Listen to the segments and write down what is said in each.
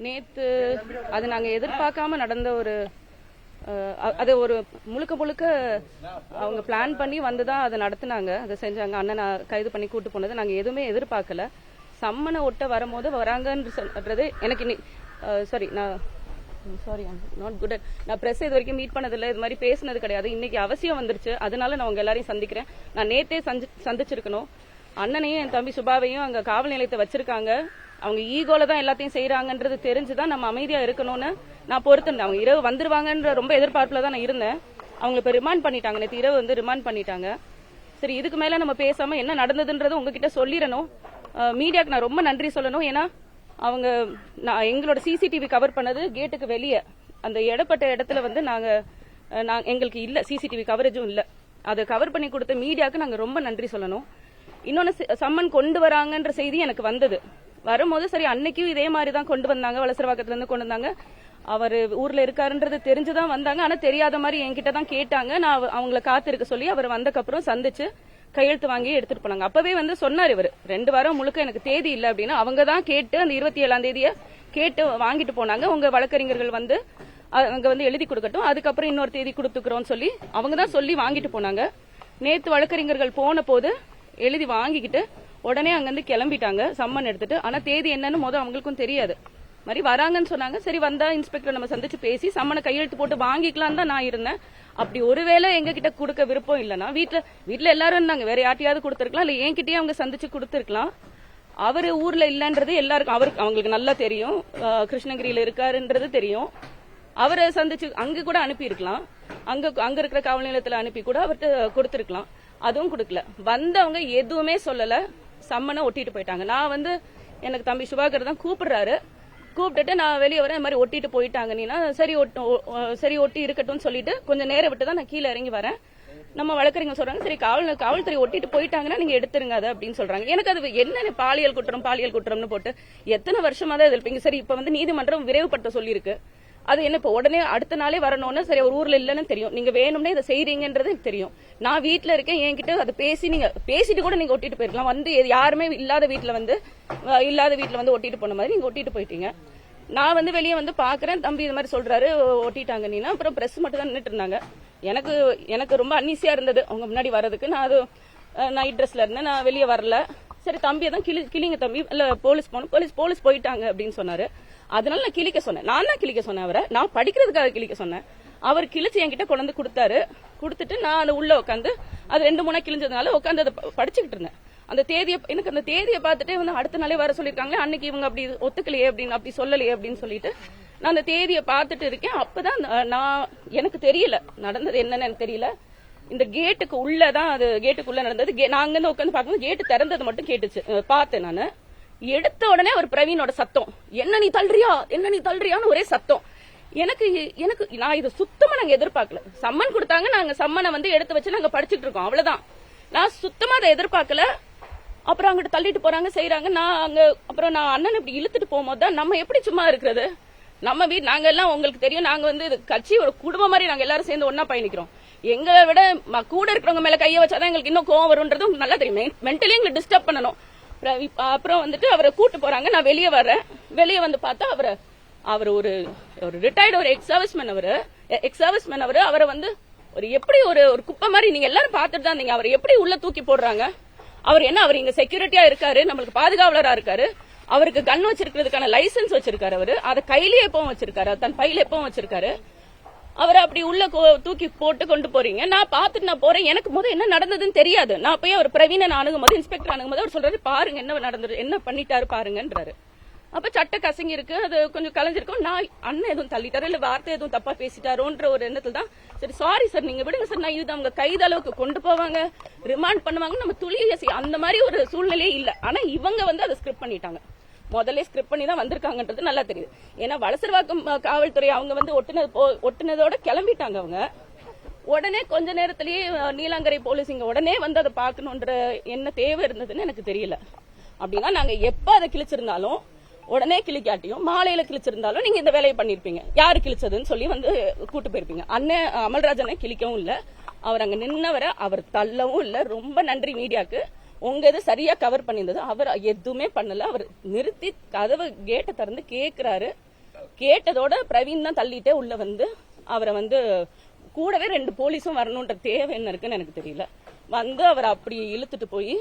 நேத்து அது நாங்க எதிர்பார்க்காம நடந்த ஒரு அது ஒரு முழுக்க அவங்க பிளான் பண்ணி வந்துதான் அதை நடத்தினாங்க, அதை செஞ்சாங்க. அண்ணன் கைது பண்ணி கூட்டு போனது நாங்க எதுவுமே எதிர்பார்க்கல. சம்மனை ஒட்ட வரும்போது வராங்கன்றது எனக்கு சாரி நாட் குட். நான் பிரஸ் இது வரைக்கும் மீட் பண்ணதில்லை, இது மாதிரி பேசினது கிடையாது. இன்னைக்கு அவசியம் வந்துருச்சு, அதனால நான் உங்க எல்லாரையும் சந்திக்கிறேன். நான் நேத்தே சந்திச்சிருக்கணும். அண்ணனையும் என் தம்பி சுபாவையும் அங்க காவல் நிலையத்தை வச்சிருக்காங்க. அவங்க ஈகோல தான் எல்லாத்தையும் செய்யறாங்கன்றது தெரிஞ்சுதான் நம்ம அமைதியா இருக்கணும்னு நான் பொறுத்திருந்தேன். அவங்க இரவு வந்துருவாங்கன்ற ரொம்ப எதிர்பார்ப்புல தான் நான் இருந்தேன். அவங்க இப்ப ரிமாண்ட் பண்ணிட்டாங்க, நேற்று இரவு வந்து ரிமாண்ட் பண்ணிட்டாங்க. சரி, இதுக்கு மேல நம்ம பேசாம என்ன நடந்ததுன்றது உங்ககிட்ட சொல்லிடணும். மீடியாக்கு நான் ரொம்ப நன்றி சொல்லணும். ஏன்னா அவங்க எங்களோட சிசிடிவி கவர் பண்ணது கேட்டுக்கு வெளியே, அந்த இடப்பட்ட இடத்துல வந்து எங்களுக்கு இல்ல, சிசிடிவி கவரேஜும் இல்ல. அதை கவர் பண்ணி கொடுத்த மீடியாவுக்கு நாங்க ரொம்ப நன்றி சொல்லணும். இன்னொன்னு, சம்மன் கொண்டு வராங்கன்ற செய்தி எனக்கு வந்தது. வரும்போது சரி, அன்னைக்கும் இதே மாதிரி தான் கொண்டு வந்தாங்க, வலசரவாக்கத்துல இருந்து கொண்டு வந்தாங்க. அவர் ஊர்ல இருக்காருன்றது தெரிஞ்சுதான் வந்தாங்க. ஆனா தெரியாத மாதிரி என்கிட்ட தான் கேட்டாங்க. நான் அவங்கள காத்திருக்க சொல்லி அவர் வந்தக்கப்புறம் சந்திச்சு கையெழுத்து வாங்கி எடுத்துட்டு போனாங்க. அப்பவே வந்து சொன்னார் இவர் 2 வாரம் முழுக்க எனக்கு தேதி இல்லை அப்படின்னு. அவங்க தான் கேட்டு அந்த 27ஆம் தேதியை கேட்டு வாங்கிட்டு போனாங்க. உங்க வழக்கறிஞர்கள் வந்து அங்க வந்து எழுதி கொடுக்கட்டும், அதுக்கப்புறம் இன்னொரு தேதி கொடுத்துக்கிறோம்னு சொல்லி அவங்க தான் சொல்லி வாங்கிட்டு போனாங்க. நேத்து வழக்கறிஞர்கள் போன போது எழுதி வாங்கிக்கிட்டு உடனே அங்கிருந்து கிளம்பிட்டாங்க சம்மன் எடுத்துட்டு. ஆனா தேதி என்னன்னு அவங்களுக்கும் தெரியாது. மாதிரி வராங்கன்னு சொன்னாங்க. சரி, வந்தா இன்ஸ்பெக்டர் நம்ம சந்திச்சு பேசி சம்மனை கையெழுத்து போட்டு வாங்கிக்கலாம் தான் நான் இருந்தேன். அப்படி ஒருவேளை எங்க கிட்ட கொடுக்க விருப்பம் இல்லைன்னா வீட்டுல எல்லாரும் இருந்தாங்க, வேற யார்ட்டையாவது கொடுத்துருக்கலாம், இல்ல என்கிட்டயே அவங்க சந்திச்சு கொடுத்துருக்கலாம். அவரு ஊர்ல இல்லன்றது எல்லாருக்கும் அவங்களுக்கு நல்லா தெரியும். கிருஷ்ணகிரியில இருக்காருன்றது தெரியும். அவரை சந்திச்சு அங்க கூட அனுப்பி இருக்கலாம், அங்க இருக்கிற காவல் நிலையத்துல அனுப்பி கூட அவர்கிட்ட கொடுத்துருக்கலாம். அதுவும் கொடுக்கல. வந்தவங்க எதுவுமே சொல்லல, சம்மனை ஒட்டிட்டு போயிட்டாங்க. நான் வந்து எனக்கு தம்பி சுபாகர் தான் கூப்பிடுறாரு, கூப்பிட்டுட்டு நான் வெளியே வரேன், இந்த மாதிரி ஒட்டிட்டு போயிட்டாங்க. நீனா சரி ஒட்டி இருக்கட்டும் சொல்லிட்டு கொஞ்சம் நேரம் விட்டு தான் நான் கீழே இறங்கி வரேன். நம்ம வழக்கறிஞர் சொல்றாங்க, சரி காவல்துறை ஒட்டிட்டு போயிட்டாங்கன்னா நீங்க எடுத்துருங்க அதை அப்படின்னு சொல்றாங்க. எனக்கு அது என்ன பாலியல் குற்றம்னு போட்டு எத்தனை வருஷமா தான் இருப்பீங்க. சரி, இப்ப வந்து நீதிமன்றம் விரைவுபடுத்த சொல்லியிருக்கு. அது என்ன இப்ப உடனே அடுத்த நாளே வரணும்னு, சரி ஒரு ஊர்ல இல்லன்னு தெரியும், நீங்க வேணும்னே இதை செய்றீங்கன்றது தெரியும். நான் வீட்டுல இருக்கேன், என்கிட்ட அதை பேசிட்டு கூட நீங்க ஒட்டிட்டு போயிருக்கலாம். வந்து யாருமே இல்லாத வீட்டுல வந்து ஒட்டிட்டு போன மாதிரி நீங்க ஒட்டிட்டு போயிட்டீங்க. நான் வந்து வெளியே வந்து பாக்குறேன், தம்பி இது மாதிரி சொல்றாரு ஒட்டிட்டாங்க நீனா. அப்புறம் பிரஸ் மட்டும் தான் நின்றுட்டு இருந்தாங்க. எனக்கு ரொம்ப அன்னீசியா இருந்தது அவங்க முன்னாடி வர்றதுக்கு. நான் அது நைட் ட்ரெஸ்ல இருந்தேன், நான் வெளியே வரல. சரி, தம்பியை தான் கிளிங்க தம்பி, இல்ல போலீஸ் போகணும், போலீஸ் போயிட்டாங்க அப்படின்னு சொன்னாரு. அதனால நான் கிளிக்க சொன்னேன், அவரை நான் படிக்கிறதுக்காக கிளிக்க சொன்னேன். அவர் கிழிச்சு என்கிட்ட கொண்டு வந்து கொடுத்துட்டு நான் அதை உள்ள உட்காந்து அது 2-3 கிழிஞ்சதுனால உட்காந்து அதை படிச்சுக்கிட்டு இருந்தேன். அந்த தேதியை பார்த்துட்டு வந்து அடுத்த நாளே வர சொல்லிருக்காங்க. அன்னைக்கு இவங்க அப்படி ஒத்துக்கலையே அப்படின்னு, அப்படி சொல்லலையே அப்படின்னு சொல்லிட்டு நான் அந்த தேதியை பார்த்துட்டு இருக்கேன். அப்பதான் எனக்கு தெரியல நடந்தது என்னன்னு எனக்கு தெரியல. இந்த கேட்டுக்கு உள்ளதான் நடந்தது. நாங்க இருந்து உட்காந்து பார்க்கும்போது கேட்டு திறந்தது மட்டும் கேட்டுச்சு, பார்த்தேன். நான் எடுத்த உடனே ஒரு பிரவீனோட சத்தம், என்ன நீ தள்ளுறியான்னு ஒரே சத்தம். எனக்கு நான் இது சுத்தமா நாங்க எதிர்பார்க்கல. சம்மன் கொடுத்தாங்க, நாங்க சம்மனை வந்து எடுத்து வச்சு நாங்க படிச்சுட்டு இருக்கோம், அவ்வளவுதான். நான் சுத்தமா அதை எதிர்பார்க்கல. அப்புறம் அங்கிட்டு தள்ளிட்டு போறாங்க, செய்யறாங்க. அப்புறம் நான் அண்ணன் இப்படி இழுத்துட்டு போகும்போது தான் நம்ம எப்படி சும்மா இருக்கிறது, நம்ம நாங்க எல்லாம் உங்களுக்கு தெரியும், நாங்க வந்து கட்சி ஒரு குடும்பம் மாதிரி நாங்க எல்லாரும் சேர்ந்து ஒன்னா பயணிக்கிறோம். எங்களை விட கூட இருக்கிறவங்க மேல கைய வச்சாதான் எங்களுக்கு இன்னும் கோவம் வரும்ன்றது உங்களுக்கு நல்லா தெரியும். மென்டலி எங்களுக்கு டிஸ்டர்ப் பண்ணணும். அப்புறம் வந்துட்டு அவரை கூட்டு போறாங்க. நான் வெளியே வர்றேன். வெளியே வந்து பார்த்தா அவர் ஒரு ரிட்டையர்டு ஒரு எக்ஸ் சர்வீஸ்மேன். அவரை வந்து எப்படி ஒரு குப்பை மாதிரி நீங்க எல்லாரும் பார்த்துட்டு தான் இருந்தீங்க. அவர் எப்படி உள்ள தூக்கி போடுறாங்க. அவர் இங்க செக்யூரிட்டியா இருக்காரு, நம்மளுக்கு பாதுகாவலரா இருக்காரு. அவருக்கு கன் வச்சிருக்கிறதுக்கான லைசன்ஸ் வச்சிருக்காரு. அவரு அதை கையிலேயே எப்பவும் வச்சிருக்காரு, தன் பையில எப்பவும் வச்சிருக்காரு. அவரை அப்படி உள்ள தூக்கி போட்டு கொண்டு போறீங்க. நான் பாத்துட்டு நான் போறேன். எனக்கு என்ன நடந்ததுன்னு தெரியாது. நான் போய் அவர் பிரவீனை அணுகும்போது, இன்ஸ்பெக்டர் அணுகும்போது அவர் சொல்றாரு, பாருங்க என்ன நடந்தது, என்ன பண்ணிட்டாரு பாருங்கன்றாரு. அப்ப சட்டை கசங்கி இருக்கு, அது கொஞ்சம் கலைஞ்சிருக்கும். நான் அண்ணன் எதுவும் தள்ளிட்டாரு இல்ல வார்த்தை எதுவும் தப்பா பேசிட்டாரோன்ற ஒரு எண்ணத்துல தான் சரி சாரி சார் நீங்க விடுங்க சார், நான் இது அவங்க கைதளவுக்கு கொண்டு போவாங்க, ரிமாண்ட் பண்ணுவாங்க, நம்ம துளிய அந்த மாதிரி ஒரு சூழ்நிலையே இல்ல. ஆனா இவங்க வந்து அதை ஸ்கிரிப்ட் பண்ணிட்டாங்க. முதல்ல ஸ்கிரிப்ட் பண்ணி தான் வந்திருக்காங்கன்றது நல்லா தெரியுது. ஏன்னா வலசரவாக்கம் காவல்துறை அவங்க வந்து ஒட்டுனதோட கிளம்பிட்டாங்க. அவங்க உடனே கொஞ்ச நேரத்திலேயே நீலாங்கரை போலீஸ் இங்க உடனே வந்து அதை பார்க்கணுன்ற என்ன தேவை இருந்ததுன்னு எனக்கு தெரியல. அப்படின்னா நாங்க எப்ப அதை கிழிச்சிருந்தாலும் உடனே கிளிக்காட்டியும் மாலையில கிழிச்சிருந்தாலும் நீங்க இந்த வேலையை பண்ணிருப்பீங்க. யாரு கிழிச்சதுன்னு சொல்லி வந்து கூட்டு போயிருப்பீங்க. அண்ணன் அமல்ராஜனை கிழிக்கவும் இல்ல, அவர் அங்க நின்னவரை அவர் தள்ளவும் இல்ல. ரொம்ப நன்றி மீடியாக்கு, உங்க இது சரியா கவர் பண்ணியிருந்தது. அவர் எதுவுமே பண்ணல. அவர் நிறுத்தி கதவை கேட்டை திறந்து கேட்கிறாரு, கேட்டதோட பிரவீன் தான் தள்ளிட்டே உள்ள வந்து அவரை வந்து கூடவே 2 போலீஸும் வரணுன்ற தேவை என்ன இருக்குன்னு எனக்கு தெரியல. வந்து அவர் அப்படி இழுத்துட்டு போய்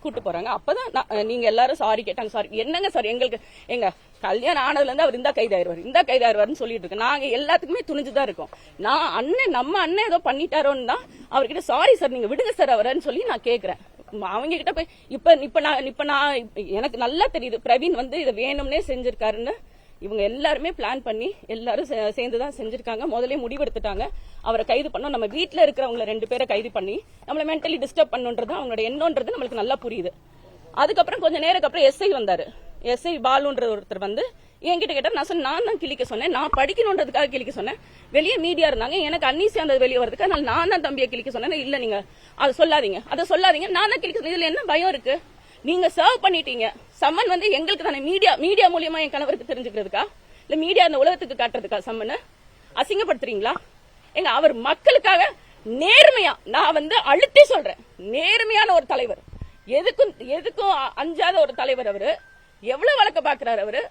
கூட்டு போறாங்க. அப்பதான் நீங்க எல்லாரும் சாரி கேட்டாங்க. சாரி என்னங்க சார், எங்களுக்கு எங்க கல்யாணம் ஆனதுல இருந்து அவர் இந்த கைதாயிருவாருன்னு சொல்லிட்டு இருக்கு. நாங்க எல்லாத்துக்குமே துணிஞ்சுதான் இருக்கோம். நம்ம அண்ணன் ஏதோ பண்ணிட்டாரோன்னு தான் அவர்கிட்ட சாரி சார் நீங்க விடுங்க சார் அவரன்னு சொல்லி நான் கேக்குறேன். அவங்க கிட்ட போய் இப்ப நான் எனக்கு நல்லா தெரியுது பிரவீன் வந்து இதை வேணும்னே செஞ்சிருக்காருன்னு. இவங்க எல்லாருமே பிளான் பண்ணி எல்லாரும் சேர்ந்துதான் செஞ்சிருக்காங்க. முதலே முடிவெடுத்துட்டாங்க அவரை கைது பண்ணோம். நம்ம வீட்டுல இருக்கிறவங்க 2 பேரை கைது பண்ணி நம்மள மென்டலி டிஸ்டர்ப் பண்ணுன்றது அவங்களோட எண்ணம்ன்றது நம்மளுக்கு நல்லா புரியுது. அதுக்கப்புறம் கொஞ்ச நேரம் அப்புறம் எஸ்ஐ வந்தாரு. எஸ்ஐ பாலுன்ற ஒருத்தர் வந்து என்கிட்ட கேட்டார். நான் சொன்னேன் நான் தான் கிளிக்க சொன்னேன், நான் படிக்கணுன்றதுக்காக கிளிக்க சொன்னேன். வெளியே மீடியா இருந்தாங்க, எனக்கு அன்னீசியா அந்த வெளியே வரதுக்கு, அதனால நான் தான் தம்பியை கிளிக்க சொன்னேன். இல்ல நீங்க அதை சொல்லாதீங்க நான் தான் கிளிக்க சொன்னேன். இதுல என்ன பயம் இருக்கு? நீங்க சர்வ் பண்ணிட்டீங்க. சம்மன் வந்து எங்களுக்கு தானே, மீடியா மூலியமா என் கணவருக்கு தெரிஞ்சுக்கிறதுக்கா இல்ல மீடியா அந்த உலகத்துக்கு காட்டுறதுக்கா சம்மன் அசிங்கப்படுத்துறீங்களா? எங்க அவர் மக்களுக்காக நேர்மையா, நான் வந்து அழுத்தி சொல்றேன், நேர்மையான ஒரு தலைவர், எதுக்கும் அஞ்சாத ஒரு தலைவர். அவரு எவ்வளவு வழக்க பாக்குறாரு அவரு.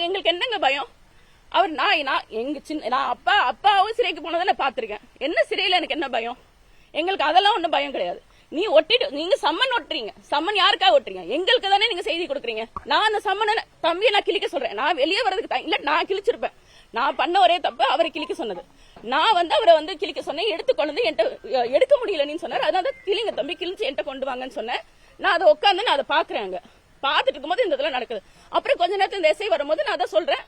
எங்களுக்கு என்னங்க பயம்? அவர் நான் அப்பாவும் சிறைக்கு போனதான பாத்திருக்கேன். என்ன சிறையில எனக்கு என்ன பயம்? எங்களுக்கு அதெல்லாம் ஒண்ணும் பயம் கிடையாது. நீங்க சம்மன் ஒட்டுறீங்க. சம்மன் யாருக்காக ஒட்டுறீங்க? எங்களுக்கு தானே நீங்க செய்தி கொடுக்குறீங்க. நான் அந்த சம்மனை தம்பியை நான் கிளிக்க சொல்றேன். நான் வெளியே வரதுக்கு இல்ல, நான் கிழிச்சிருப்பேன். நான் பண்ண ஒரே தப்பு அவரை கிளிக்க சொன்னது. நான் வந்து அவரை வந்து கிளிக்க சொன்னேன். எடுத்துக்கொண்டு என்கிட்ட எடுக்க முடியலன்னு சொன்னார். அதனால கிளிங்க தம்பி கிழிச்சு என்கிட்ட கொண்டு வாங்கன்னு சொன்னேன். நான் அதை உட்காந்து நான் அதை பாக்குறேன். அங்க பாத்துட்டு இருக்கும்போது இந்த இதெல்லாம் நடக்குது. அப்புறம் கொஞ்ச நேரத்துல இந்த எஸ்ஐ வரும்போது நான் அதை சொல்றேன்.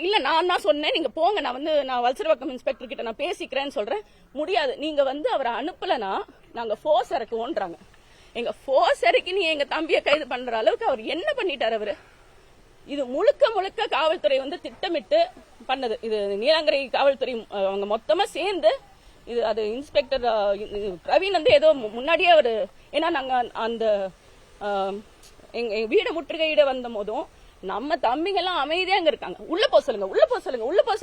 இல்ல நான் சொன்னேன், நீங்க போங்க, நான் வல்சரவாக்கம் இன்ஸ்பெக்டர் கிட்ட நான் பேசிக்கிறேன்னு சொல்றேன். முடியாது, நீங்க வந்து அவரை அனுப்பலனா நாங்க போர்ஸ் இறக்குவோன்றாங்க. எங்க போர்ஸ் இறக்கி நீ எங்க தம்பியை கைது பண்ற அளவுக்கு அவர் என்ன பண்ணிட்டாரு அவரு? இது முழுக்க காவல்துறை வந்து திட்டமிட்டு பண்ணது. இது நீலாங்கரை காவல்துறை அவங்க மொத்தமா சேர்ந்து இது. அது இன்ஸ்பெக்டர் பிரவீன் வந்து ஏதோ முன்னாடியே அவரு, ஏன்னா நாங்க அந்த எங்க வீட முற்றுகையிட வந்த போதும் நம்ம தம்பிங்க எல்லாம் அமைதியா அங்க இருக்காங்க. உள்ள போக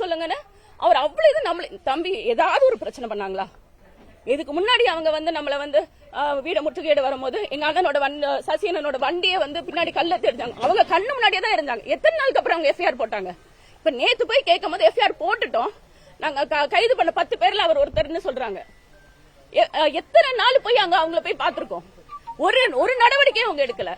சொல்லுங்கன்னு அவர் அவ்வளவு இது. நம்மள தம்பி ஏதாவது ஒரு பிரச்சனை பண்ணாங்களா? இதுக்கு முன்னாடி அவங்க வந்து நம்மள வந்து வீட முற்றுகையிட வரும்போது எங்க அண்ணனோட சசியனோட வண்டியை வந்து பின்னாடி கல்லெடுத்து எடுத்தாங்க. அவங்க கண்ணு முன்னாடியே தான் இருந்தாங்க. எத்தனை நாளுக்கு அப்புறம் அவங்க எஃப்ஐஆர் போட்டாங்க? இப்ப நேத்து போய் கேட்கும் போது எஃப்ஐஆர் போட்டுட்டோம், நாங்க கைது பண்ண 10 பேர்ல அவர் ஒருத்தர்னு சொல்றாங்க. எத்தனை நாள் போய் அங்க அவங்கள போய் பாத்துருக்கோம். ஒரு நடவடிக்கையும் அவங்க எடுக்கல.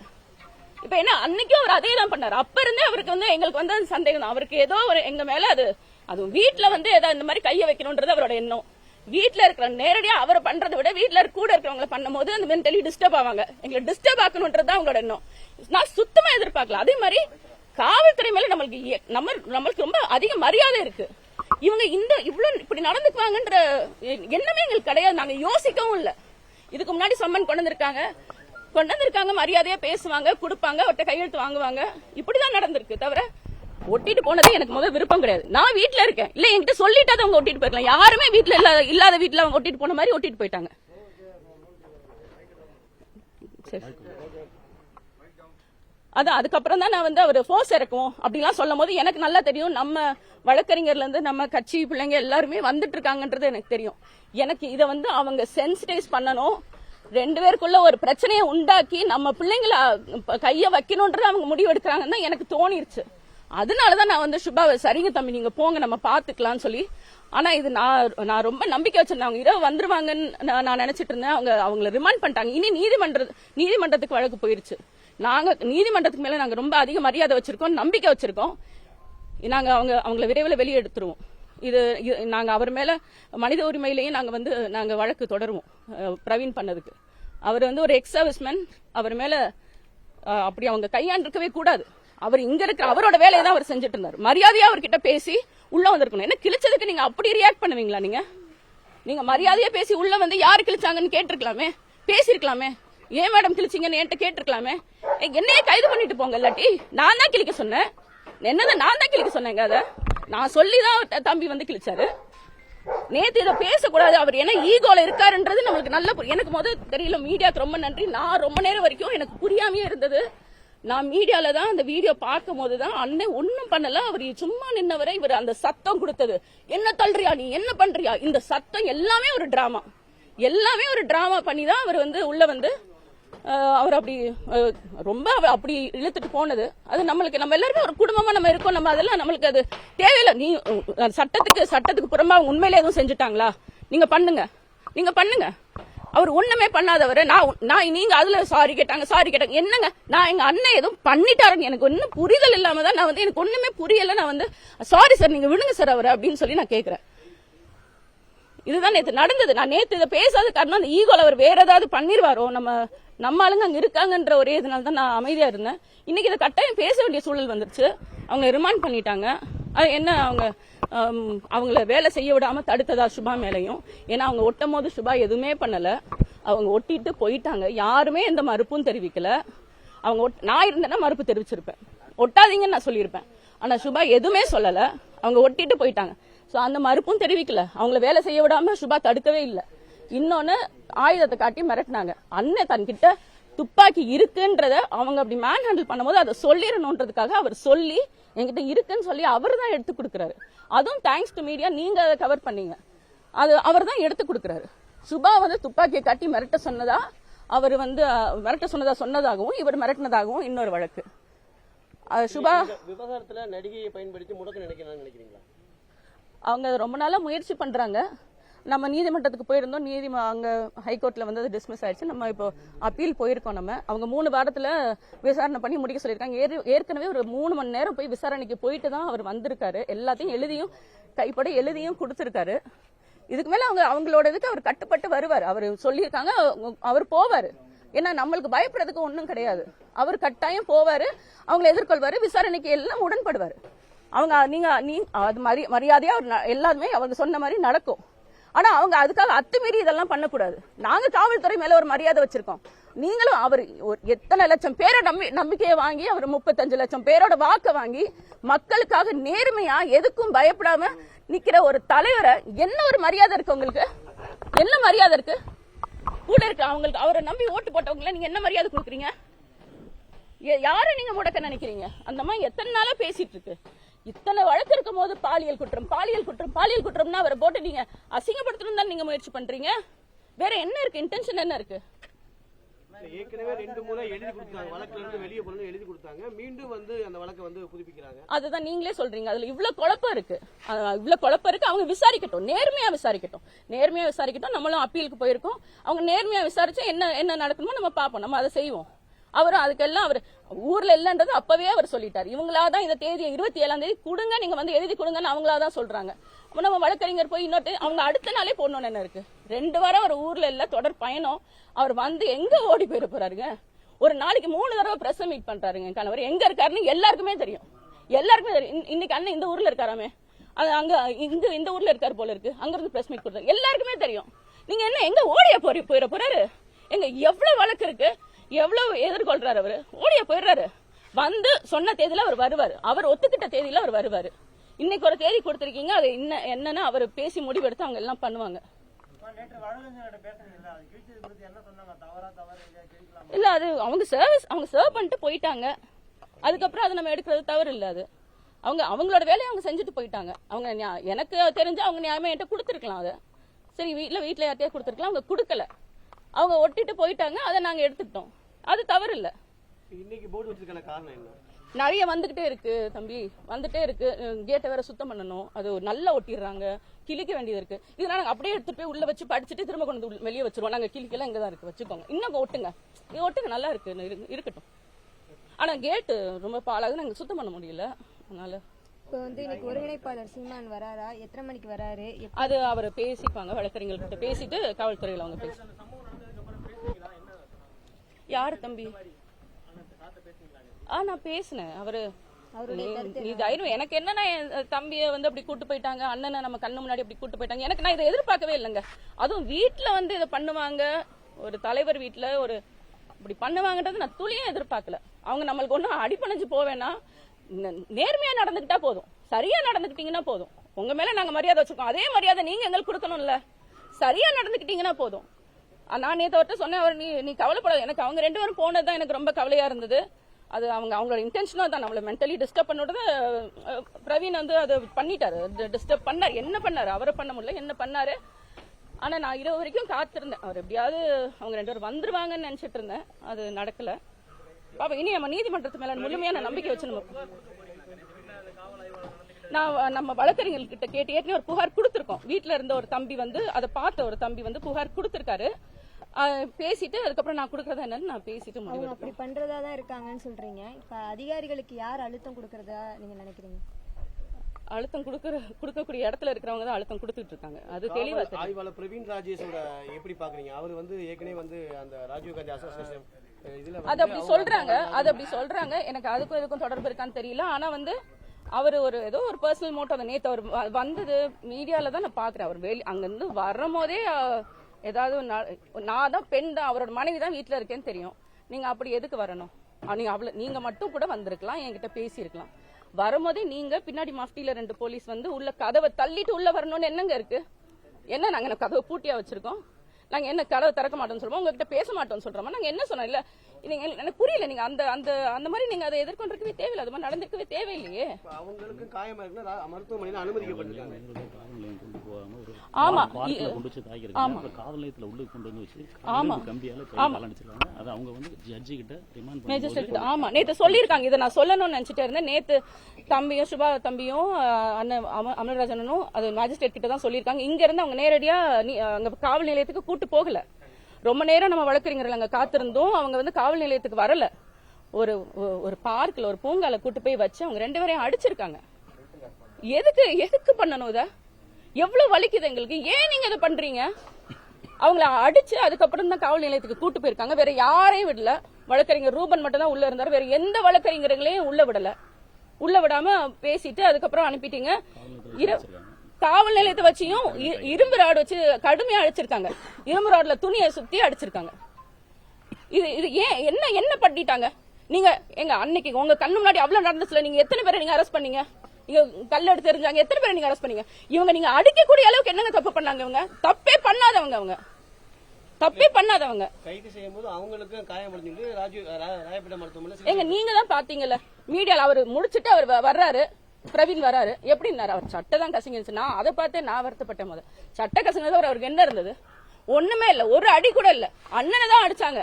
இப்ப என்ன, அன்னைக்கும் அவர் அதே தான் பண்ணாரு. அப்ப இருந்தே அவருக்கு வந்து எங்களுக்கு வந்து சந்தேகம் தான். அவருக்கு ஏதோ ஒரு எங்க மேல அது வீட்டுல வந்து ஏதாவது இந்த மாதிரி கைய வைக்கணும்ன்றது அவரோட எண்ணம். வீட்டுல இருக்கிற நேரடியா அவரை பண்றதை விட வீட்டுல கூட இருக்கிறவங்களை பண்ணும் போது அந்த மென்டலி டிஸ்டர்ப் ஆவாங்க. எங்களை டிஸ்டர்ப் ஆக்கணும்ன்றது அவங்களோட எண்ணம். நான் சுத்தமா எதிர்பார்க்கல. அதே மாதிரி காவல்துறை மேல நம்மளுக்கு ரொம்ப அதிக மரியாதை இருக்கு. இவங்க இவ்வளவு இப்படி நடந்துக்குவாங்கன்ற எண்ணமே எங்களுக்கு கிடையாது. நாங்க யோசிக்கவும் இல்ல. இதுக்கு முன்னாடி சம்மன் கொண்டு வந்திருக்காங்க, மரியாதையா பேசுவாங்க, கொடுப்பாங்க, அவர்கிட்ட கையெழுத்து வாங்குவாங்க. இப்படிதான் நடந்திருக்கு. தவிர ஒட்டிட்டு போனது எனக்கு முதல் விருப்பம் கிடையாது. நான் வீட்டுல இருக்கேன், இல்ல என்கிட்ட சொல்லிட்டு அவங்க ஒட்டிட்டு போயிருக்கலாம். யாருமே வீட்டுல இல்லாத வீட்டுல அவங்க ஒட்டிட்டு போன மாதிரி ஒட்டிட்டு போயிட்டாங்க. அதான் அதுக்கப்புறம் தான் நான் வந்து அவர் போர்ஸ் இறக்குவோம் அப்படிலாம் சொல்லும் போது எனக்கு நல்லா தெரியும். நம்ம வழக்கறிஞர்ல இருந்து நம்ம கட்சி பிள்ளைங்க எல்லாருமே வந்துட்டு இருக்காங்கன்றது எனக்கு தெரியும். எனக்கு இதை வந்து அவங்க சென்சிடைஸ் பண்ணணும், 2 பேருக்குள்ள ஒரு பிரச்சனையை உண்டாக்கி நம்ம பிள்ளைங்களை கைய வைக்கணும்ன்றது அவங்க முடிவு எடுக்கிறாங்கன்னு தான் எனக்கு தோணிருச்சு. அதனாலதான் நான் வந்து சுபாவை சரிங்க தம்பி நீங்க போங்க நம்ம பாத்துக்கலாம்னு சொல்லி. ஆனா இது நான் ரொம்ப நம்பிக்கை வச்சிருந்தேன். அவங்க இரவு வந்துருவாங்கன்னு நான் நினைச்சிட்டு இருந்தேன். அவங்களை ரிமாண்ட் பண்ணிட்டாங்க. இனி நீதிமன்றத்துக்கு வழக்கு போயிருச்சு. நாங்க நீதிமன்றத்துக்கு மேல நாங்க ரொம்ப அதிக மரியாதை வச்சிருக்கோம், நம்பிக்கை வச்சிருக்கோம். நாங்க அவங்களை விரைவில் வெளியே எடுத்துருவோம். இது நாங்க அவர் மேல மனித உரிமையிலையும் நாங்க வழக்கு தொடருவோம். பிரவீன் பண்ணதுக்கு அவர் வந்து ஒரு எக்ஸ் சர்வீஸ்மேன். அவர் மேல அப்படி அவங்க கையாண்டிருக்கவே கூடாது. அவர் இங்க இருக்கிற அவரோட வேலையை தான் அவர் செஞ்சுட்டு இருந்தார். மரியாதையா அவர்கிட்ட பேசி உள்ள வந்திருக்கணும். என்ன கிழிச்சதுக்கு நீங்க அப்படி ரியாக்ட் பண்ணுவீங்களா? நீங்க மரியாதையா பேசி உள்ள வந்து யாரு கிழிச்சாங்கன்னு கேட்டிருக்கலாமே, பேசிருக்கலாமே. ஏன் மேடம் கிழிச்சிங்கன்னு என்கிட்ட கேட்டிருக்கலாமே. என்னையே கைது பண்ணிட்டு போங்க. இல்லாட்டி நான் தான் கிழிக்க சொன்னேன். என்னதான் நான் தான் கிழிக்க சொன்னேங்க. அதை நான் சொல்லிதான் தம்பி வந்து கிழிச்சாரு. நேத்து இதை பேசக்கூடாது. அவர் என்ன ஈகோல இருக்காருன்றது நம்மளுக்கு நல்ல எனக்கு முதல் தெரியல. மீடியாவுக்கு ரொம்ப நன்றி. நான் ரொம்ப நேரம் வரைக்கும் எனக்கு புரியாமையே இருந்தது. நான் மீடியால தான் அந்த வீடியோ பார்க்கும் போதுதான் அண்ணன் ஒன்னும் பண்ணல. அவர் சும்மா நின்னவரை இவர் அந்த சத்தம் கொடுத்தது, என்ன தள்ளுறியா நீ என்ன பண்றியா, இந்த சத்தம் எல்லாமே ஒரு டிராமா பண்ணி தான் அவர் வந்து உள்ள வந்து அவர் அப்படி ரொம்ப அப்படி இழுத்துட்டு போனது அது நம்மளுக்கு நம்ம எல்லாருமே ஒரு குடும்பமா நம்ம இருக்கோம். நம்ம அதெல்லாம் நம்மளுக்கு அது தேவையில்லை. நீ சட்டத்துக்கு புறம்பா உண்மையிலே எதுவும் செஞ்சுட்டாங்களா? நீங்க பண்ணுங்க. அவர் ஒண்ணுமே பண்ணாதவர். நீங்க அதுல சாரி கேட்டாங்க என்னங்க? நான் எங்க அண்ணன் எதுவும் பண்ணிட்டாருன்னு எனக்கு ஒன்னும் புரிதல் இல்லாம தான் நான் வந்து எனக்கு ஒண்ணுமே புரியல. நான் வந்து சாரி சார் நீங்க விடுங்க சார் அவர் அப்படின்னு சொல்லி நான் கேக்குறேன். இதுதான் நேத்து நடந்தது. நான் நேத்து இதை பேசாத காரணம் அந்த ஈகோல அவர் வேற ஏதாவது பண்ணிருவாரோ, நம்ம ஆளுங்க அங்க இருக்காங்கன்ற ஒரே இதனால தான் நான் அமைதியா இருந்தேன். இன்னைக்கு இதை கட்டாயம் பேச வேண்டிய சூழல் வந்துருச்சு. அவங்க ரிமாண்ட் பண்ணிட்டாங்க. அது என்ன அவங்கள வேலை செய்ய விடாம தடுத்ததா சுபா மேலையும். ஏன்னா அவங்க ஒட்டும் போது சுபா எதுவுமே பண்ணல. அவங்க ஒட்டிட்டு போயிட்டாங்க. யாருமே எந்த மறுப்பும் தெரிவிக்கல. நான் இருந்தேன்னா மறுப்பு தெரிவிச்சிருப்பேன். ஒட்டாதீங்கன்னு நான் சொல்லியிருப்பேன். ஆனா சுபா எதுவுமே சொல்லல. அவங்க ஒட்டிட்டு போயிட்டாங்க. சோ அந்த மறுப்பும் தெரிவிக்கல. அவங்கள வேலை செய்ய விடாம சுபா தடுக்கவே இல்லை. இன்னொன்னு ஆயுதத்தை காட்டி மிரட்டினாங்க. அண்ணன் தன்கிட்ட துப்பாக்கி இருக்குன்றத அவங்க அப்படி மேன் ஹேண்டில் பண்ணும்போது அதை சொல்லிடணுன்றதுக்காக அவர் சொல்லி என்கிட்ட இருக்குன்னு சொல்லி அவர் தான் எடுத்து கொடுக்குறாரு. அதுவும் தேங்க்ஸ் டு மீடியா, நீங்க அதை கவர் பண்ணீங்க. அது அவர் தான் எடுத்து கொடுக்குறாரு. சுபா வந்து துப்பாக்கியை காட்டி மிரட்ட சொன்னதா அவர் வந்து சொன்னதாகவும் இவர் மிரட்டினதாகவும் இன்னொரு வழக்கு. சுபா விவகாரத்துல நடிகையை பயன்படுத்தி முடக்க நினைக்கிறீங்களா? அவங்க ரொம்ப நாளா முயற்சி பண்றாங்க. நம்ம நீதிமன்றத்துக்கு போயிருந்தோம். அங்க ஹைகோர்ட்ல வந்து டிஸ்மிஸ் ஆயிடுச்சு. நம்ம இப்போ அப்பீல் போயிருக்கோம். அவங்க 3 வாரத்துல விசாரணை பண்ணி முடிக்க சொல்லியிருக்காங்க. ஏற்கனவே ஒரு 3 மணி நேரம் போய் விசாரணைக்கு போயிட்டு தான் அவர் வந்திருக்காரு. எல்லாத்தையும் கைப்பட எழுதியும் கொடுத்திருக்காரு. இதுக்கு மேல அவங்களோட இதுக்கு அவர் கட்டுப்பட்டு வருவார். அவர் சொல்லியிருக்காங்க அவர் போவாரு. ஏன்னா நம்மளுக்கு பயப்படுறதுக்கு ஒன்றும் கிடையாது. அவர் கட்டாயம் போவாரு, அவங்களை எதிர்கொள்வாரு, விசாரணைக்கு எல்லாம் உடன்படுவாரு. அது மரியாதையா எல்லாருமே அவங்க சொன்ன மாதிரி நடக்கும். ஆனா அவங்க அதுக்காக அத்துமீறி இதெல்லாம் பண்ணக்கூடாது. நாங்க காவல்துறை மேல ஒரு மரியாதை வச்சிருக்கோம். நீங்களும் அவர் எத்தனை லட்சம் பேரை நம்பிக்கையை வாங்கி அவர் 35 லட்சம் பேரோட வாக்க வாங்கி மக்களுக்காக நேர்மையா எதுக்கும் பயப்படாம நிக்கிற ஒரு தலைவரை என்ன ஒரு மரியாதை இருக்கு உங்களுக்கு? என்ன மரியாதை இருக்கு கூட இருக்கு அவங்களுக்கு? அவரை நம்பி ஓட்டு போட்டவங்களை நீங்க என்ன மரியாதை கொடுக்குறீங்க? யாரை நீங்க முடக்க நினைக்கிறீங்க? அந்த மாதிரி எத்தனை நாளா பேசிட்டு இருக்கு. இத்தனை வழக்கு இருக்கும் போது பாலியல் குற்றம்னா அவரை போட்டு நீங்க அசிங்கப்படுத்தணும் தான் நீங்க முயற்சி பண்றீங்க. வேற என்ன இருக்கு? இன்டென்ஷன் என்ன இருக்கு? ஏற்கனவே 2 முறை எழுதி கொடுத்தாங்க. வழக்குல இருந்து வெளியே போறது எழுதி கொடுத்தாங்க. மீண்டும் வந்து அந்த வழக்கை வந்து புதுப்பிக்கிறாங்க. அதுதான் நீங்களே சொல்றீங்க. அதுல இவ்வளவு குழப்பம் இருக்கு. அவங்க விசாரிக்கட்டும், நேர்மையா விசாரிக்கட்டும். நம்மளும் அப்பீலுக்கு போயிருக்கோம். அவங்க நேர்மையா விசாரிச்சு என்ன நடக்கணுமோ நம்ம பார்ப்போம். நம்ம அதை செய்வோம். அவரும் அதுக்கெல்லாம் அவர் ஊர்ல இல்லன்றது அப்பவே அவர் சொல்லிட்டாரு. இவங்களாதான் இந்த தேதியை 27ஆம் தேதி கொடுங்க, நீங்க வந்து எழுதி கொடுங்கன்னு அவங்களாதான் சொல்றாங்க. நம்ம வழக்கறிஞர் போய் இன்னொரு அவங்க அடுத்த நாளே போடணும்னு என்ன இருக்கு? 2 வாரம் அவர் ஊர்ல இல்ல, தொடர் பயணம். அவர் வந்து எங்க ஓடி போயிட போறாருங்க? ஒரு நாளைக்கு 3 தடவை பிரஸ் மீட் பண்றாருங்க. கணவர் எங்க இருக்காருன்னு எல்லாருக்குமே தெரியும். இன்னைக்கு அண்ணன் இந்த ஊர்ல இருக்காராமே, அங்க இந்த ஊர்ல இருக்காரு போல இருக்கு. அங்க இருந்து பிரஸ் மீட் கொடுத்தாரு, எல்லாருக்குமே தெரியும். நீங்க என்ன எங்க ஓடிய போயிட போறாரு? எங்க எவ்வளவு வழக்கு இருக்கு, எவ்வளவு எதிர்கொள்றாரு அவரு? ஓடிய போயிடுறாரு. வந்து சொன்ன தேதியில அவர் வருவாரு. அவர் ஒத்துக்கிட்ட தேதியில அவர் வருவாரு. இன்னைக்கு ஒரு தேதி கொடுத்திருக்கீங்க. அது என்னன்னா அவர் பேசி முடிவெடுத்து அவங்க எல்லாம் பண்ணுவாங்க. இல்ல அது அவங்க சர்வ் பண்ணிட்டு போயிட்டாங்க. அதுக்கப்புறம் அதை நம்ம எடுக்கிறது தவறு இல்ல. அது அவங்களோட வேலையை அவங்க செஞ்சுட்டு போயிட்டாங்க. அவங்க எனக்கு தெரிஞ்சு அவங்க நியாயமா என்கிட்ட கொடுத்துருக்கலாம். அதை சரி வீட்டுல யார்ட்டையா கொடுத்துருக்கலாம். அவங்க கொடுக்கல. அவங்க ஒட்டிட்டு போயிட்டாங்க. அதை நாங்க எடுத்துக்கிட்டோம். அது தவறு இல்ல. இன்னைக்கு போர்டு வச்சிருக்கான காரணம் என்ன? நிறைய வந்துகிட்டே இருக்கு தம்பி, வந்துட்டே இருக்கு. கேட்டை வேற சுத்தம் பண்ணணும். அது நல்லா ஒட்டிடுறாங்க. கிழிக்க வேண்டியது இருக்கு. இதெல்லாம் நாங்க அப்படியே எடுத்துட்டு போய் உள்ள வச்சு படிச்சுட்டு திரும்ப கொண்டு வந்து வெளியே வச்சிருவோம். நாங்க கிழிக்கலாம் இங்கதான் இருக்கு, வச்சுக்கோங்க. இன்னும் ஒட்டுங்க, நல்லா இருக்கு, இருக்கட்டும். ஆனா கேட்டு ரொம்ப பாழாகுது. நாங்க சுத்தம் பண்ண முடியல. அதனால இப்போ வந்து இன்னைக்கு ஒருங்கிணைப்பாளர் சீமான் வராரா? எத்தனை மணிக்கு வராரு? அது அவர் பேசிப்பாங்க. வழக்கறிஞர்கிட்ட பேசிட்டு காவல்துறையில அவங்க பேச. யாரு தம்பி? நான் பேசினேன். நீ தைரியம் எனக்கு என்னன்னா தம்பியை வந்து அப்படி கூட்டு போயிட்டாங்க, அண்ணனை நம்ம கண்ணு முன்னாடி அப்படி கூட்டு போயிட்டாங்க. எனக்கு நான் இதை எதிர்பார்க்கவே இல்லைங்க. அதுவும் வீட்டுல வந்து இதை பண்ணுவாங்க, ஒரு தலைவர் வீட்டுல ஒரு இப்படி பண்ணுவாங்கன்றது நான் துளியும் எதிர்பார்க்கல. அவங்க நம்மளுக்கு ஒன்னும் அடிப்பணிஞ்சு போவேன்னா நேர்மையா நடந்துகிட்டா போதும், சரியா நடந்துக்கிட்டீங்கன்னா போதும். உங்க மேல நாங்க மரியாதை வச்சிருக்கோம், அதே மரியாதை நீங்க எங்களுக்கு கொடுக்கணும்ல. சரியா நடந்துக்கிட்டீங்கன்னா போதும். நான் நேற்று சொன்னேன், அவர் நீ கவலைப்படாது. எனக்கு அவங்க 2 பேரும் போனதுதான் எனக்கு ரொம்ப கவலையா இருந்தது. அது அவங்களோட இன்டென்ஷனா தான் நம்மள மென்டலி டிஸ்டர்ப் பண்ணோட பிரவீன் வந்து அதை பண்ணிட்டாரு, டிஸ்டர்ப் பண்ணாரு. என்ன பண்ணாரு? அவரை பண்ண முடியல, என்ன பண்ணாரு? ஆனா நான் இரவு வரைக்கும் காத்திருந்தேன். அவர் எப்படியாவது அவங்க 2 பேரும் வந்துருவாங்கன்னு நினைச்சிட்டு இருந்தேன். அது நடக்கல. பாப்பா இனி நம்ம நீதிமன்றத்து மேல முழுமையான நம்பிக்கை வச்சு நம்ம வழக்கறிஞர்கிட்ட கேட்டு ஏற்கனவே ஒரு புகார் கொடுத்திருக்கோம். வீட்டுல இருந்த ஒரு தம்பி வந்து அதை பார்த்த ஒரு தம்பி வந்து புகார் கொடுத்திருக்காரு. பேசிட்டு அதுக்கப்புறம் நான் கொடுக்கறதா என்னன்னு நான் பேசிட்டு அவங்க அப்படி பண்றதா தான் இருக்காங்கன்னு சொல்றீங்க. இப்ப அதிகாரிகளுக்கு யார் அழுத்தம் கொடுக்கறதா நீங்க நினைக்கிறீங்க? அழுத்தம் கொடுக்கக்கூடிய இடத்துல இருக்கிறவங்க தான் அழுத்தம் கொடுத்துட்டு இருக்காங்க. அது தெளிவா தெரியும். ஆய்வாளர் பிரவீன் ராஜேஷோட எப்படி பாக்குறீங்க? அவர் வந்து ஏற்கனவே வந்து அந்த ராஜீவ் காந்தி அசோசியேஷன் அது அப்படி சொல்றாங்க. எனக்கு அதுக்கும் இதுக்கும் தொடர்பு இருக்கான்னு தெரியல. ஆனா வந்து அவர் ஏதோ ஒரு பர்சனல் மோட்டோ அந்த நேத்து அவர் வந்தது மீடியால தான் நான் பாக்குறேன். அவர் அங்கிருந்து வரும்போதே ஏதாவது நான் தான் பெண் தான், அவரோட மனைவி தான் வீட்டுல இருக்கேன்னு தெரியும். நீங்க அப்படி எதுக்கு வரணும்? நீங்க மட்டும் கூட வந்திருக்கலாம், என்கிட்ட பேசியிருக்கலாம். வரும்போதே நீங்க பின்னாடி மஃப்டியில 2 போலீஸ் வந்து உள்ள கதவை தள்ளிட்டு உள்ள வரணும்னு என்னங்க இருக்கு? என்ன நாங்க கதவை பூட்டியா வச்சிருக்கோம்? நாங்க என்ன கதவை திறக்க மாட்டோம்னு சொல்றோம், உங்ககிட்ட பேச மாட்டோம்னு சொல்றோமா? நாங்க என்ன சொன்னோம்? இல்ல எனக்கு புரியல. நீங்க அந்த மாதிரி நீங்க அதை எதிர்கொண்டிருக்கவே தேவையில்லை, அது மாதிரி நடந்திருக்கவே தேவையில்லையே. அவங்களுக்கு காயமா இருக்குன்னா மருத்துவமனையில அனுமதிக்கப்பட்டிருக்காங்க. ஆமா காவல் நிலையத்துல உள்ள கொண்டு வந்து வச்சு கம்பியால அடிச்சிருக்காங்க. அது அவங்க வந்து ஜட்ஜி கிட்ட ரிமாண்ட் மேஜிஸ்ட்ரேட் ஆமா நேத்து சொல்லியிருக்காங்க. இதை நான் சொல்லணும்னு நினைச்சிட்டே இருந்தேன். நேத்து தம்பியும் சுபா தம்பியும் அண்ணன் அமல்ராஜனும் அது மேஜிஸ்ட்ரேட் கிட்ட தான் சொல்லியிருக்காங்க. இங்க இருந்து அவங்க நேரடியா அங்க காவல் நிலையத்துக்கு கூட்டு போகல. ரொம்ப நேரம் நம்ம வழக்கறிஞர்கள் அங்க காத்திருந்தோம். அவங்க வந்து காவல் நிலையத்துக்கு வரல. ஒரு பார்க்ல ஒரு பூங்கால கூட்டு போய் வச்சு அவங்க 2 பேரையும் அடிச்சிருக்காங்க. எதுக்கு பண்ணணும்? இத எவ்வளவு வலிக்குது எங்களுக்கு. ஏன் நீங்க இதை பண்றீங்க? அவங்கள அடிச்சு அதுக்கப்புறம் தான் காவல் நிலையத்துக்கு கூட்டு போயிருக்காங்க. வேற யாரையும் விடல. வழக்கறிஞர் ரூபன் மட்டும் தான் உள்ள இருந்தாரு. வேற எந்த வழக்கறிஞர்களையும் உள்ள விடல. உள்ள விடாம பேசிட்டு அதுக்கப்புறம் அனுப்பிட்டீங்க. காவல் நிலையத்தை வச்சியும் இரும்பு ராடு வச்சு கடுமையா அடிச்சிருக்காங்க. இரும்பு ராடுல துணியை சுத்தி அடிச்சிருக்காங்க. இது ஏன் என்ன பண்ணிட்டாங்க? நீங்க எங்க அன்னைக்கு உங்க கண்ணு முன்னாடி அவ்வளவு நடந்துச்சுல, நீங்க எத்தனை பேரை நீங்க அரெஸ்ட் பண்ணீங்க? நீங்க கல் எடுத்து எறிஞ்சாங்க, எத்தனை பேரை நீங்க அரெஸ்ட் பண்ணீங்க? நீங்க அடிக்கக்கூடிய அளவுக்கு என்னங்க தப்பு பண்ணாங்க? இவங்க தப்பே பண்ணாதவங்க கைது செய்யும்போது அவங்களுக்கு காயமடைஞ்சு ராயப்பேட்டை மருத்துவமனை எங்க நீங்க தான் பாத்தீங்கல்ல மீடியால. அவர் முடிச்சிட்டு அவர் வர்றாரு, பிரவீன் வராரு. எப்படின்னாரு? அவர் சட்டை தான் கசங்கிருச்சு. நான் அதை பார்த்தே நான் வருத்தப்பட்டேன். முதல் சட்டை கசங்கினது அவருக்கு என்ன இருந்தது? ஒண்ணுமே இல்ல. ஒரு அடி கூட இல்ல. அண்ணனை தான் அடிச்சாங்க.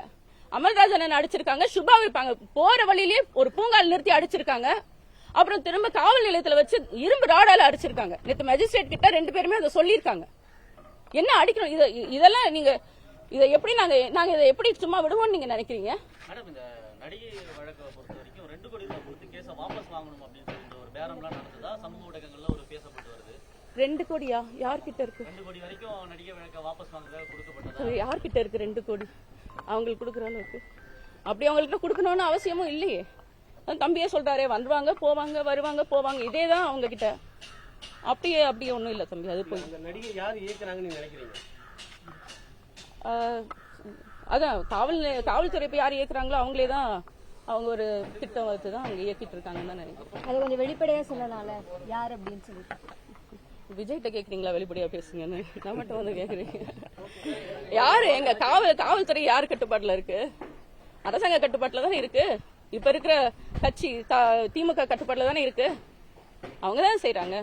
அமல்ராஜன் அடிச்சிருக்காங்க. சுபா இருப்பாங்க போற வழியிலேயே ஒரு பூங்கால் நிறுத்தி அடிச்சிருக்காங்க. அப்புறம் திரும்ப காவல் நிலையத்துல வச்சு இரும்பு ராடால அடிச்சிருக்காங்க. நேற்று மேஜிஸ்ட்ரேட் கிட்ட 2 பேருமே அதை சொல்லியிருக்காங்க. என்ன அடிக்கணும்? இதெல்லாம் நீங்க இதை எப்படி நாங்க இதை எப்படி சும்மா விடுவோம்னு நீங்க நினைக்கிறீங்க? மேடம், இந்த நடிகை வழக்கை பொறுத்த வரைக்கும் 2 கோடி ரூபாய் கொடுத்து கேஸை வாபஸ் வாங்கணும் அப்படின்னு சொல்லிட்டு ஒரு பேரம்லாம் நடந்ததா சமூக ஊடகங்கள்ல ஒரு பேசப்பட்டு வருது. 2 கோடியா? யார்கிட்ட இருக்கு? 2 கோடி வரைக்கும் நடிகை வழக்கை வாபஸ் வாங்குறதாக கொடுக்கப்பட்டதா? யார்கிட்ட இருக்கு 2 கோடி? அவங்களுக்கு கொடுக்குற அளவுக்கு அப்படி அவங்களுக்கு கொடுக்கணும்னு அவசியமும் இல்லையே. தம்பியே சொல்றாரே, வந்துருவாங்க போவாங்க வருவாங்க போவாங்க, இதேதான் அவங்க கிட்ட. அப்படியே ஒண்ணும் இல்ல தம்பி. அது போய் நடிகை யார் இயக்குறாங்கன்னு நீங்க நினைக்கிறீங்க? அதான் காவல்துறை இப்ப யார் இயக்குறாங்களோ அவங்களே தான். அவங்க ஒரு திட்டம் வச்சு தான் அவங்க இயக்கிட்டு இருக்காங்கன்னு தான் நினைக்கிறேன். அது கொஞ்சம் வெளிப்படையா சொல்லலாம்ல யார் அப்படின்னு சொல்லிட்டு. விஜய்கிட்ட கேக்குறீங்களா வெளிப்படையா பேசுங்கன்னு? நான் மட்டும் வந்து கேக்குறீங்க. யாரு எங்க காவல்துறை யார் கட்டுப்பாட்டுல இருக்கு? அரசாங்க கட்டுப்பாட்டுல தானே இருக்கு. இப்ப இருக்கிற கட்சி திமுக கட்டுப்பாட்டுல தானே இருக்கு. அவங்கதான் செய்யறாங்க.